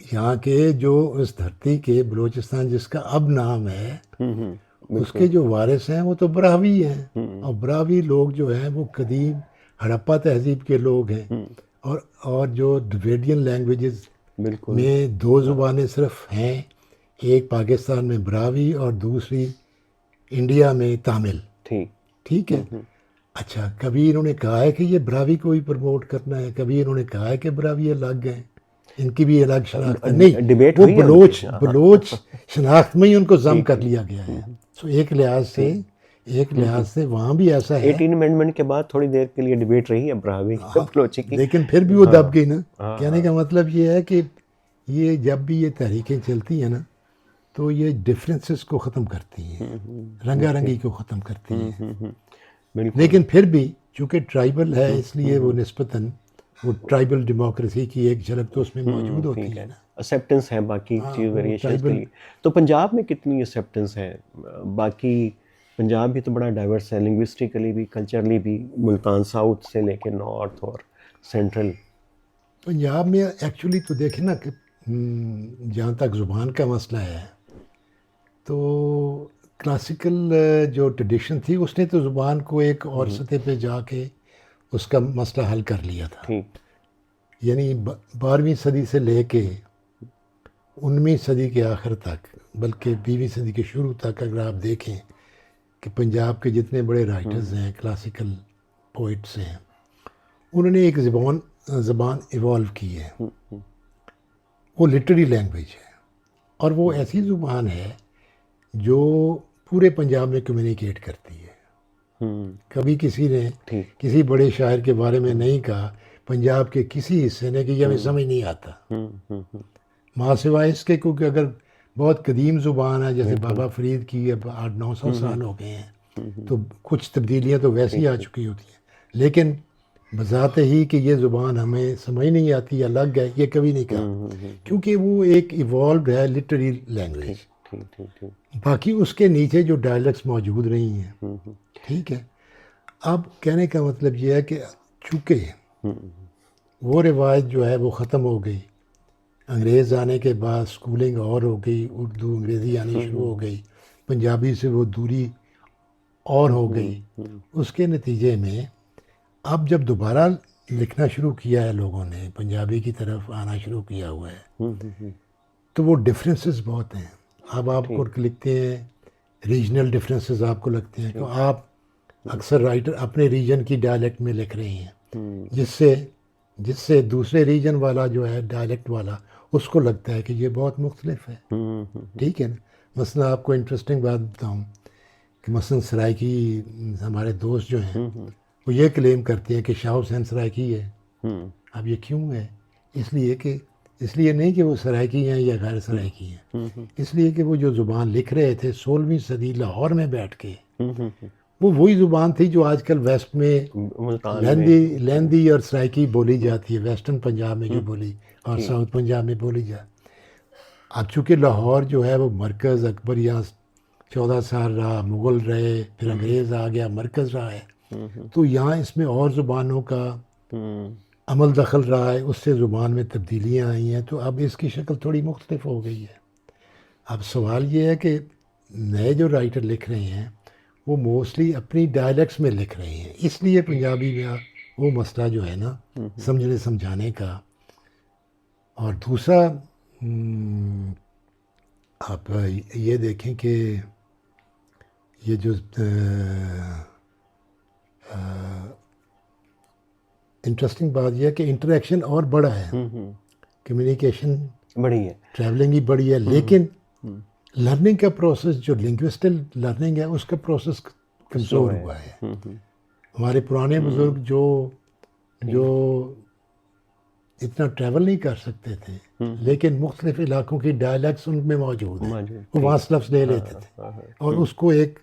یہاں کے جو اس دھرتی کے بلوچستان جس کا اب نام ہے، اس کے جو وارث ہیں وہ تو براوی ہیں. اور براوی لوگ جو ہیں وہ قدیم ہڑپا تہذیب کے لوگ ہیں. اور جو ڈویڈین لینگویجز میں 2 زبانیں صرف ہیں، ایک پاکستان میں براوی اور دوسری انڈیا میں تامل. ٹھیک ہے. اچھا، کبھی انہوں نے کہا ہے کہ یہ براوی کو ہی پروموٹ کرنا ہے، کبھی انہوں نے کہا ہے کہ براوی الگ ہیں، ان کی بھی الگ شناخت ہے. نہیں، وہ بلوچ شناخت میں ہی ان کو ضم کر لیا گیا ہے. سو ایک لحاظ سے وہاں بھی ایسا ہے. 18 امینڈمنٹ کے بعد تھوڑی دیر کے لیے ڈیبیٹ رہی ہے براوی بلوچی کی، لیکن پھر بھی وہ دب گئی نا. کہنے کا مطلب یہ ہے کہ یہ جب بھی یہ تحریکیں چلتی ہیں نا، تو یہ ڈفرینسز کو ختم کرتی ہیں، رنگا رنگی کو ختم کرتی ہیں. بالکل. لیکن پھر بھی چونکہ ٹرائبل ہے اس لیے وہ نسبتاً وہ ٹرائبل ڈیموکریسی کی ایک جھلک تو اس میں موجود ہوتی ہے نا. ایکسیپٹنس ہے باقی چیز ویریشنز کے لیے. تو پنجاب میں کتنی ایکسیپٹنس ہے؟ باقی پنجاب بھی تو بڑا ڈائیورس ہے، لنگوسٹیکلی بھی، کلچرلی بھی، ملتان ساؤتھ سے لے کے نارتھ اور سینٹرل. پنجاب میں ایکچولی تو دیکھیں نا کہ جہاں تک زبان کا مسئلہ ہے تو کلاسیکل جو ٹریڈیشن تھی اس نے تو زبان کو ایک اور سطح پہ جا کے اس کا مسئلہ حل کر لیا تھا. ٹھیک. یعنی 12ویں صدی سے لے کے 19ویں صدی کے آخر تک، بلکہ 20ویں صدی کے شروع تک اگر آپ دیکھیں کہ پنجاب کے جتنے بڑے رائٹرز ہیں، کلاسیکل پوئٹس ہیں، انہوں نے ایک زبان ایوالو کی ہے. وہ لٹری لینگویج ہے اور وہ ایسی زبان ہے جو پورے پنجاب میں کمیونیکیٹ کرتی ہے. کبھی کسی نے کسی بڑے شاعر کے بارے میں نہیں کہا پنجاب کے کسی حصے نے کہ یہ ہمیں سمجھ نہیں آتا، ماں سوائے اس کے، کیونکہ اگر بہت قدیم زبان ہے جیسے بابا فرید کی اب 800-900 سال ہو گئے ہیں تو کچھ تبدیلیاں تو ویسی آ چکی ہوتی ہیں، لیکن بذات ہی کہ یہ زبان ہمیں سمجھ نہیں آتی، الگ ہے، یہ کبھی نہیں کہا، کیونکہ وہ ایک ایوالوڈ ہے لٹری لینگویج. باقی اس کے نیچے جو ڈائلیکٹس موجود رہی ہیں، ٹھیک ہے. اب کہنے کا مطلب یہ ہے کہ چونکہ وہ روایت جو ہے وہ ختم ہو گئی، انگریز آنے کے بعد سکولنگ اور ہو گئی، اردو انگریزی آنی شروع ہو گئی، پنجابی سے وہ دوری اور ہو گئی. اس کے نتیجے میں اب جب دوبارہ لکھنا شروع کیا ہے لوگوں نے، پنجابی کی طرف آنا شروع کیا ہوا ہے، تو وہ ڈفرینسز بہت ہیں. اب آپ کو لکھتے ہیں ریجنل ڈفرینسز آپ کو لگتے ہیں کہ آپ اکثر رائٹر اپنے ریجن کی ڈائلیکٹ میں لکھ رہے ہیں، جس سے دوسرے ریجن والا جو ہے ڈائلیکٹ والا اس کو لگتا ہے کہ یہ بہت مختلف ہے. ٹھیک ہے نا. مثلا آپ کو انٹرسٹنگ بات بتاؤں کہ مثلا سرائکی ہمارے دوست جو ہیں وہ یہ کلیم کرتے ہیں کہ شاہ حسین سرائکی ہے. اب یہ کیوں ہے؟ اس لیے نہیں کہ وہ سرائکی ہیں یا غیر سرائکی ہیں، اس لیے کہ وہ جو زبان لکھ رہے تھے 16ویں صدی لاہور میں بیٹھ کے، وہ وہی زبان تھی جو آج کل ویسٹ میں لہندی اور سرائکی بولی جاتی ہے، ویسٹرن پنجاب میں جو بولی اور ساؤتھ پنجاب میں بولی جاتی. اب چونکہ لاہور جو ہے وہ مرکز، اکبر یہاں 14 سال رہا، مغل رہے، پھر انگریز آ گیا، مرکز رہا ہے، تو یہاں اس میں اور زبانوں کا عمل دخل رہا ہے، اس سے زبان میں تبدیلیاں آئی ہیں، تو اب اس کی شکل تھوڑی مختلف ہو گئی ہے. اب سوال یہ ہے کہ نئے جو رائٹر لکھ رہے ہیں وہ موسٹلی اپنی ڈائلیکٹس میں لکھ رہے ہیں، اس لیے پنجابی میں وہ مسئلہ جو ہے نا سمجھنے سمجھانے کا. اور دوسرا آپ یہ دیکھیں کہ یہ جو انٹرسٹنگ بات یہ ہے کہ انٹریکشن اور بڑا ہے، کمیونیکیشن بڑی ہے، ٹریولنگ ہی بڑی ہے، لیکن لرننگ کا پروسیس جو لنگوسٹل لرننگ ہے اس کا پروسیس کمزور ہوا ہے. ہمارے پرانے بزرگ جو اتنا ٹریول نہیں کر سکتے تھے لیکن مختلف علاقوں کی ڈائلیکٹس ان میں موجود ہیں، وہ وہاں سے لفظ لے لیتے تھے اور اس کو ایک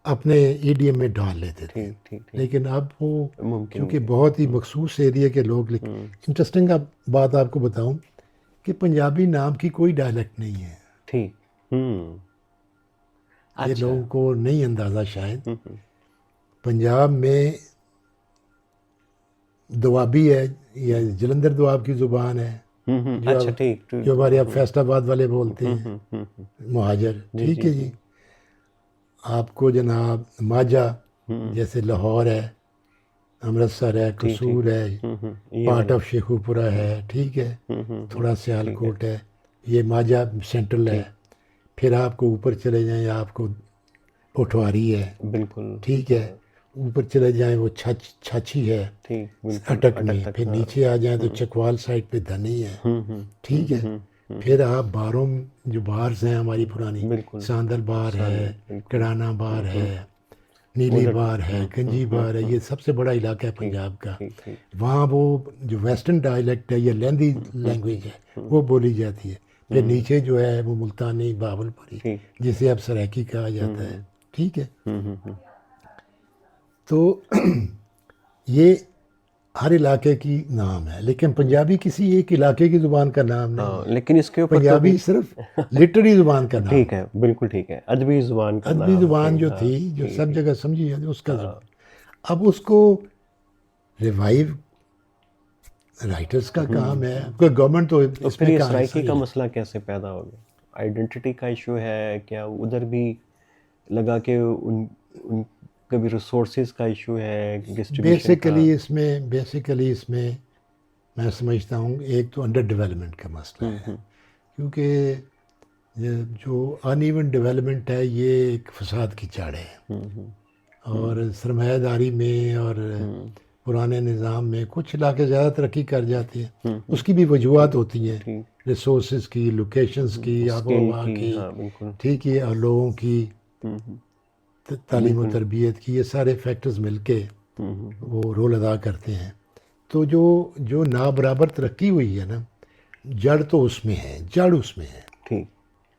اپنے ایڈیم میں ڈال لیتے تھے. لیکن اب وہ کیونکہ بہت ہی مخصوص ایریا کے لوگ لکھ. انٹرسٹنگ بات آپ کو بتاؤں کہ پنجابی نام کی کوئی ڈائلیکٹ نہیں ہے. ٹھیک. یہ لوگوں کو نہیں اندازہ شاید. پنجاب میں دوابی ہے یا جلندر دواب کی زبان ہے جو ہمارے اب فیصل آباد والے بولتے ہیں، مہاجر. ٹھیک ہے جی. آپ کو جناب ماجھا جیسے لاہور ہے، امرتسر ہے، قصور ہے، پارٹ آف شیخوپورہ ہے، ٹھیک ہے، تھوڑا سیالکوٹ ہے، یہ ماجھا سینٹرل ہے. پھر آپ کو اوپر چلے جائیں آپ کو پٹواری ہے، بالکل ٹھیک ہے، اوپر چلے جائیں وہ چھاچھی ہے اٹک میں، پھر نیچے آ جائیں تو چکوال سائڈ پہ دھنی ہے، ٹھیک ہے. پھر آپ باروں جو بارز ہیں ہماری پرانی، ساندل بار ہے، کڑانا بار ہے، نیلی بار ہے، گنجی بار ہے، یہ سب سے بڑا علاقہ ہے پنجاب کا. وہاں وہ جو ویسٹرن ڈائلیکٹ ہے یا لہندی لینگویج ہے وہ بولی جاتی ہے. پھر نیچے جو ہے وہ ملتانی باول پوری ٹھیک جسے اب سرائکی کہا جاتا ہے. ٹھیک ہے. تو یہ ہر علاقے کی نام ہے، لیکن پنجابی کسی ایک علاقے کی زبان کا نام نہیں ہے. لیکن اس کے اوپر تو پنجابی بھی صرف لٹری زبان کا نام ٹھیک ہے، بالکل ٹھیک ہے، ادبی زبان کا ادبی نام زبان جو ہاں، تھی، جو ٹھیک سب ہے. جگہ سمجھی جاتی اس کا زبان. اب اس کو ریوائیو رائٹرز کا کام ہے، کوئی گورنمنٹ تو تو اس پھر میں یہ کہاں حصہ سرائکی ہی کا نہیں. مسئلہ کیسے پیدا ہو گیا؟ آئیڈینٹی کا ایشو ہے کیا ادھر بھی لگا کہ ان کا بھی ریسورسز کا ایشو ہے، ڈسٹریبیوشن کا؟ بیسیکلی اس میں میں سمجھتا ہوں ایک تو انڈر ڈیولپمنٹ کا مسئلہ ہے، کیونکہ جو ان ایون ڈیولپمنٹ ہے یہ ایک فساد کی جڑ ہے. اور سرمایہ داری میں اور پرانے نظام میں کچھ علاقے زیادہ ترقی کر جاتے ہیں، اس کی بھی وجوہات ہوتی ہیں، ٹھیک، ریسورسز کی، لوکیشنز کی، آب و اسکل ہوا کی، کی، ہاں بالکل. ٹھیک ہے، اور لوگوں کی تعلیم و تربیت کی، یہ سارے فیکٹرز مل کے وہ رول ادا کرتے ہیں. تو جو نابرابر ترقی ہوئی ہے نا، جڑ تو اس میں ہے، جڑ اس میں ہے. ٹھیک،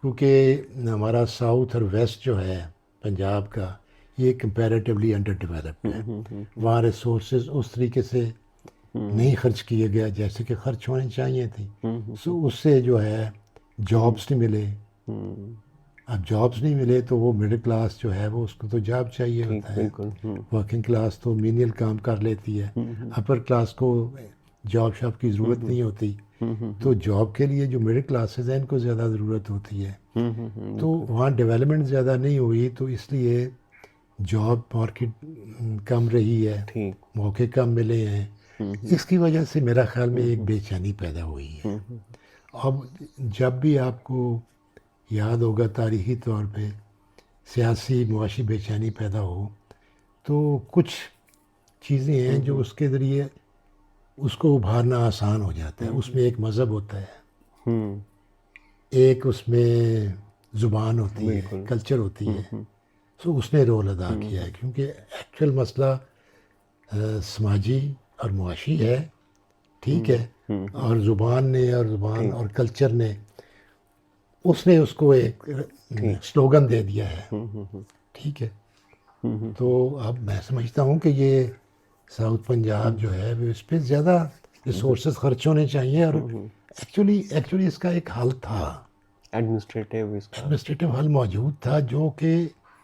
کیونکہ ہمارا ساؤتھ اور ویسٹ جو ہے پنجاب کا، یہ کمپیریٹیولی انڈر ڈیولپڈ ہے. وہاں ریسورسز اس طریقے سے نہیں خرچ کیے گیا جیسے کہ خرچ ہونے چاہیے تھے. سو اس سے جو ہے جابس نہیں ملے. اب جابس نہیں ملے تو وہ مڈل کلاس جو ہے وہ اس کو تو جاب چاہیے ہوتا ہے. بالکل. ورکنگ کلاس تو مینیل کام کر لیتی ہے، اپر کلاس کو جاب شاپ کی ضرورت نہیں ہوتی. تو جاب کے لیے جو مڈل کلاسز ہیں ان کو زیادہ ضرورت ہوتی ہے. تو وہاں ڈیولپمنٹ زیادہ نہیں ہوئی، تو اس لیے جاب مارکیٹ کم رہی ہے، ٹھیک، موقع کم ملے ہیں. اس کی وجہ سے میرا خیال میں ایک بے چینی پیدا ہوئی ہے. اب جب بھی آپ کو یاد ہوگا تاریخی طور پہ سیاسی معاشی بے چینی پیدا ہو تو کچھ چیزیں ہیں جو اس کے ذریعے اس کو ابھارنا آسان ہو جاتا ہے. اس میں ایک مذہب ہوتا ہے، ایک اس میں زبان ہوتی ہے، کلچر ہوتی ہے. سو اس نے رول ادا کیا ہے، کیونکہ ایکچوئل مسئلہ سماجی اور معاشی ہے. ٹھیک ہے. اور زبان اور کلچر نے اس کو ایک سلوگن دے دیا ہے. ٹھیک ہے. تو اب میں سمجھتا ہوں کہ یہ ساؤتھ پنجاب جو ہے وہ اس پہ زیادہ ریسورسز خرچ ہونے چاہیے. اور ایکچولی اس کا ایک حل تھا، ایڈمنسٹریٹو حل موجود تھا جو کہ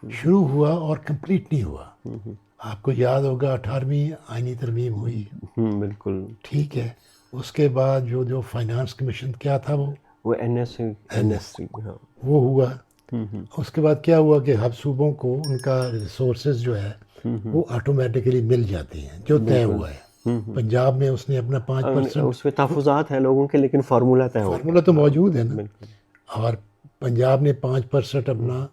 شروع ہوا اور کمپلیٹ نہیں ہوا. آپ کو یاد ہوگا 18ویں آئینی ترمیم ہوئی. بالکل. ٹھیک ہے. اس کے بعد جو فائنانس کمیشن کیا تھا وہ این ایس وہ ہوا. اس کے بعد کیا ہوا کہ ہب صوبوں کو ان کا ریسورسز جو ہے وہ آٹومیٹکلی مل جاتے ہیں، جو طے ہوا ہے. پنجاب میں اس نے اپنا 5%، اس میں تحفظات ہیں لوگوں کے، لیکن فارمولہ طے ہو فارمولہ تو موجود ہے نا. اور پنجاب نے 5% اپنا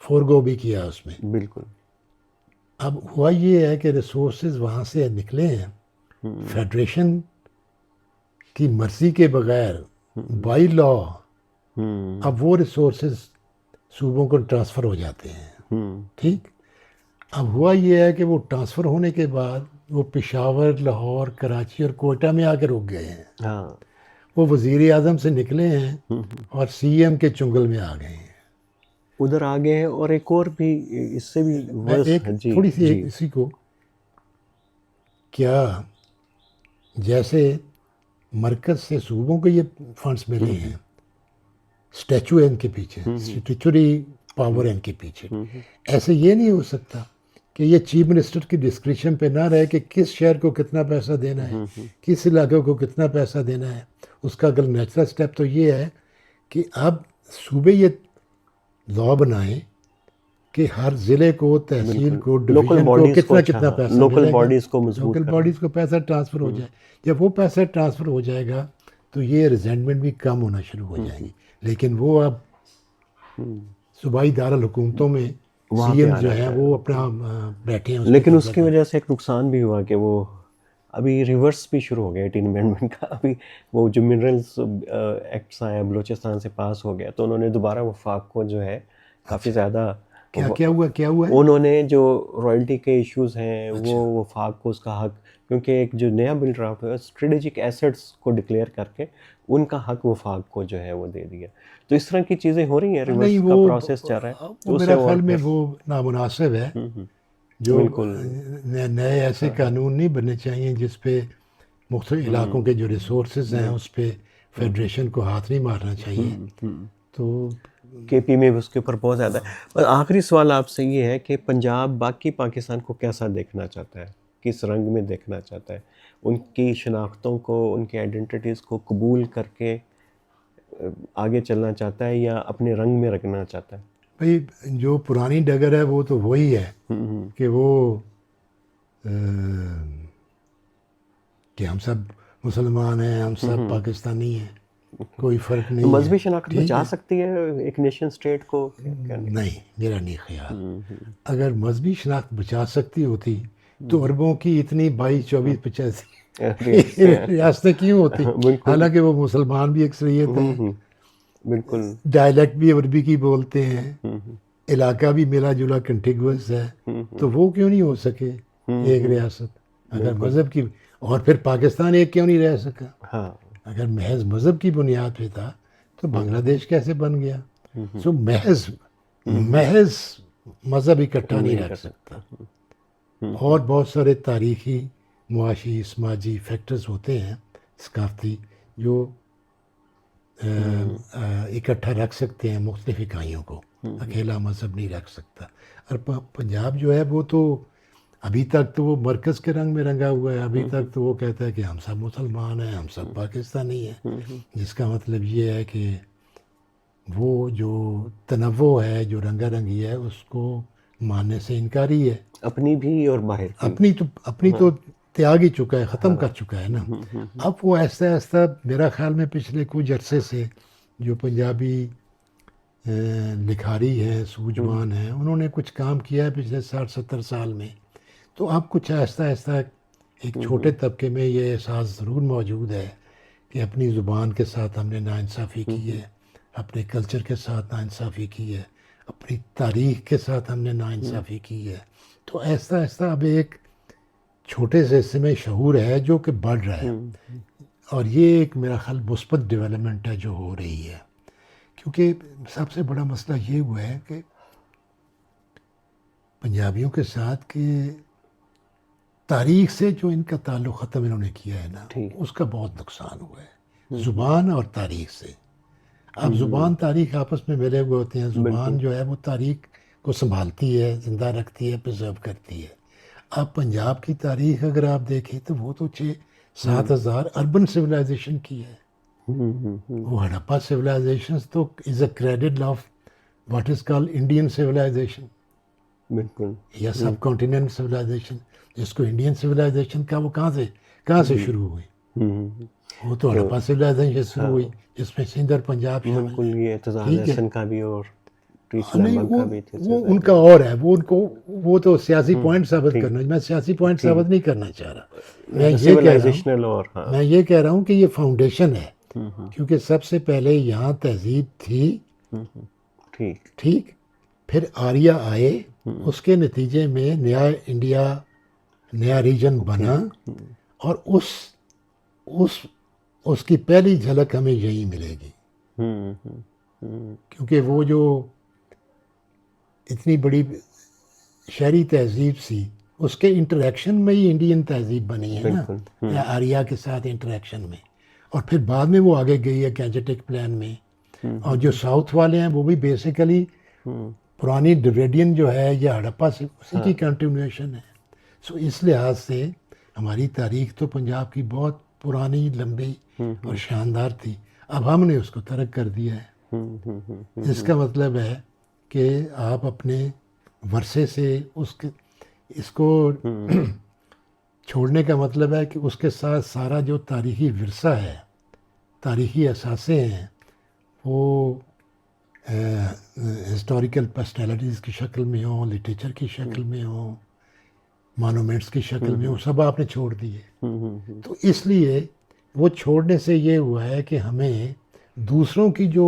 فورگو بھی کیا اس میں. بالکل. اب ہوا یہ ہے کہ ریسورسز وہاں سے نکلے ہیں، فیڈریشن کی مرضی کے بغیر بائی لا اب وہ ریسورسز صوبوں کو ٹرانسفر ہو جاتے ہیں. ٹھیک. اب ہوا یہ ہے کہ وہ ٹرانسفر ہونے کے بعد وہ پشاور، لاہور، کراچی اور کوئٹہ میں آ کے رک گئے ہیں. وہ وزیر اعظم سے نکلے ہیں اور سی ایم کے چنگل میں آ گئے ہیں، ادھر آ گئے ہیں. اور ایک اور بھی اس سے بھی ایک تھوڑی سی ایک اسی کو کیا، جیسے مرکز سے صوبوں کو یہ فنڈز ملے ہیں، اسٹیچو ہے ان کے پیچھے، اسٹیچوری پاور ہے ان کے پیچھے. ایسے یہ نہیں ہو سکتا کہ یہ چیف منسٹر کی ڈسکریشن پہ نہ رہے کہ کس شہر کو کتنا پیسہ دینا ہے، کس علاقے کو کتنا پیسہ دینا ہے. اس کا اگر نیچرل سٹیپ تو یہ ہے کہ اب صوبے یہ لا بنائیں کہ ہر ضلع کو، تحصیل کو، ڈویژن کو کتنا پیسہ لوکل ملے گا. باڈیز کو مضبوط لوکل باڈیز کو پیسہ ٹرانسفر ہو جائے. جب وہ پیسہ ٹرانسفر ہو جائے گا تو یہ ریزینٹمنٹ بھی کم ہونا شروع ہو جائیں گی. لیکن وہ اب صوبائی دارالحکومتوں میں سی ایم جو ہیں وہ اپنا بیٹھے ہیں. لیکن اس کی وجہ سے ایک نقصان بھی ہوا کہ وہ ابھی ریورس بھی شروع ہو گیا 18 امینڈمنٹ کا. ابھی وہ جو منرلز ایکٹس آیا بلوچستان سے پاس ہو گیا، تو انہوں نے دوبارہ وفاق کو جو ہے کافی زیادہ کیا ہوا ہے؟ انہوں نے جو رائلٹی کے ایشوز ہیں وہ وفاق کو اس کا حق، کیونکہ ایک جو نیا بل ڈرافٹ ہوا اسٹریٹجک ایسٹس کو ڈکلیئر کر کے ان کا حق وفاق کو جو ہے وہ دے دیا. تو اس طرح کی چیزیں ہو رہی ہیں، ریورس نہیں کا وہ پروسیس چل رہا ہے. تو میرا خیال میں وہ نامناسب ہے. جو بالکل نئے ایسے قانون نہیں بننے چاہیے جس پہ مختلف علاقوں کے جو ریسورسز ہیں اس پہ فیڈریشن کو ہاتھ نہیں مارنا چاہیے. تو کے پی میں اس کے اوپر بہت زیادہ ہے. اور آخری سوال آپ سے یہ ہے کہ پنجاب باقی پاکستان کو کیسا دیکھنا چاہتا ہے، کس رنگ میں دیکھنا چاہتا ہے؟ ان کی شناختوں کو، ان کی آئیڈینٹیٹیز کو قبول کر کے آگے چلنا چاہتا ہے یا اپنے رنگ میں رکھنا چاہتا ہے؟ بھئی جو پرانی ڈگر ہے وہ تو وہی ہے کہ وہ کہ ہم سب مسلمان ہیں، ہم سب پاکستانی ہیں، کوئی فرق نہیں ہے. مذہبی شناخت بچا سکتی ہے ایک نیشن اسٹیٹ کو؟ نہیں، میرا نہیں خیال. اگر مذہبی شناخت بچا سکتی ہوتی تو عربوں کی اتنی 22 24 85 ریاستیں کیوں ہوتی؟ حالانکہ وہ مسلمان بھی اکثریت ہیں، بالکل ڈائلیکٹ بھی عربی کی بولتے ہیں، علاقہ بھی ملا جلا کنٹیگوس ہے. تو وہ کیوں نہیں ہو سکے ایک ریاست اگر مذہب کی؟ اور پھر پاکستان ایک کیوں نہیں رہ سکا؟ اگر محض مذہب کی بنیاد پہ تھا تو بنگلہ دیش کیسے بن گیا؟ سو محض مذہب اکٹھا نہیں رکھ سکتا. اور بہت سارے تاریخی، معاشی، سماجی فیکٹرز ہوتے ہیں ثقافتی جو اکٹھا رکھ سکتے ہیں مختلف اکائیوں کو. اکیلا مذہب نہیں رکھ سکتا. اور پنجاب جو ہے وہ تو ابھی تک تو وہ مرکز کے رنگ میں رنگا ہوا ہے. ابھی تک تو وہ کہتا ہے کہ ہم سب مسلمان ہیں، ہم سب پاکستانی ہیں، جس کا مطلب یہ ہے کہ وہ جو تنوع ہے، جو رنگا رنگی ہے، اس کو ماننے سے انکاری ہے. اپنی بھی اور باہر کی. اپنی تو تیاگ ہی چکا ہے، ختم کر چکا ہے نا. اب وہ آہستہ آہستہ میرا خیال میں پچھلے کچھ عرصے سے جو پنجابی لکھاری ہیں، سوجوان ہیں، انہوں نے کچھ کام کیا ہے پچھلے 60-70 سال میں. تو اب کچھ آہستہ آہستہ ایک چھوٹے طبقے میں یہ احساس ضرور موجود ہے کہ اپنی زبان کے ساتھ ہم نے ناانصافی کی ہے، اپنے کلچر کے ساتھ ناانصافی کی ہے، اپنی تاریخ کے ساتھ ہم نے ناانصافی کی ہے. تو آہستہ آہستہ اب ایک چھوٹے سے حصے میں شعور ہے جو کہ بڑھ رہا ہے. اور یہ ایک میرا خیال مثبت ڈیولپمنٹ ہے جو ہو رہی ہے. کیونکہ سب سے بڑا مسئلہ یہ ہوا ہے کہ پنجابیوں کے ساتھ کہ تاریخ سے جو ان کا تعلق ختم انہوں نے کیا ہے نا، اس کا بہت نقصان ہوا ہے. زبان اور تاریخ سے. اب زبان تاریخ آپس میں ملے ہوئے ہوتے ہیں. زبان جو ہے وہ تاریخ کو سنبھالتی ہے، زندہ رکھتی ہے، پرزرو کرتی ہے. اب پنجاب کی تاریخ اگر آپ دیکھیں تو وہ تو 6-7 ہزار اربن سویلائزیشن کی ہے. وہ ہڑپا سویلائزیشن تو is a credit of what is call Indian civilisation, بالکل، یا سب کانٹیننٹ سویلائزیشن، جس کو انڈین سویلائزیشن کا وہ کہاں سے شروع ہوئی؟ وہ تو ہڑپا سویلائزیشن شروع ہوئی جس میں سندھ اور پنجاب شامل ہیں. بالکل. یہ اعتزاز احسن کا بھی اور نہیں، وہ ان کا اور ہے. وہ تو سیاسی پوائنٹ ثابت کرنا. میں سیاسی پوائنٹ ثابت نہیں کرنا چاہ رہا. میں یہ کہہ رہا ہوں کہ یہ فاؤنڈیشن ہے، کیونکہ سب سے پہلے یہاں تہذیب تھی. ٹھیک. پھر آریہ آئے، اس کے نتیجے میں نیا انڈیا، نیا ریجن بنا. اور اس کی پہلی جھلک ہمیں یہی ملے گی. کیونکہ وہ جو اتنی بڑی شہری تہذیب سی، اس کے انٹریکشن میں ہی انڈین تہذیب بنی ہے نا، آریہ کے ساتھ انٹریکشن میں. اور پھر بعد میں وہ آگے گئی ہے گینجیٹک پلان میں. اور جو ساؤتھ والے ہیں وہ بھی بیسیکلی پرانی ڈریڈین جو ہے یہ ہڑپا سے اسی کی کنٹینویشن ہے. سو اس لحاظ سے ہماری تاریخ تو پنجاب کی بہت پرانی، لمبی اور شاندار تھی. اب ہم نے اس کو ترک کر دیا ہے. اس کا مطلب ہے کہ آپ اپنے ورثے سے اس کو چھوڑنے کا مطلب ہے کہ اس کے ساتھ سارا جو تاریخی ورثہ ہے، تاریخی اثاثے ہیں، وہ ہسٹوریکل پرسنالٹیز کی شکل میں ہوں، لٹریچر کی شکل میں ہوں، مانومنٹس کی شکل میں ہوں، سب آپ نے چھوڑ دیے. تو اس لیے وہ چھوڑنے سے یہ ہوا ہے کہ ہمیں دوسروں کی جو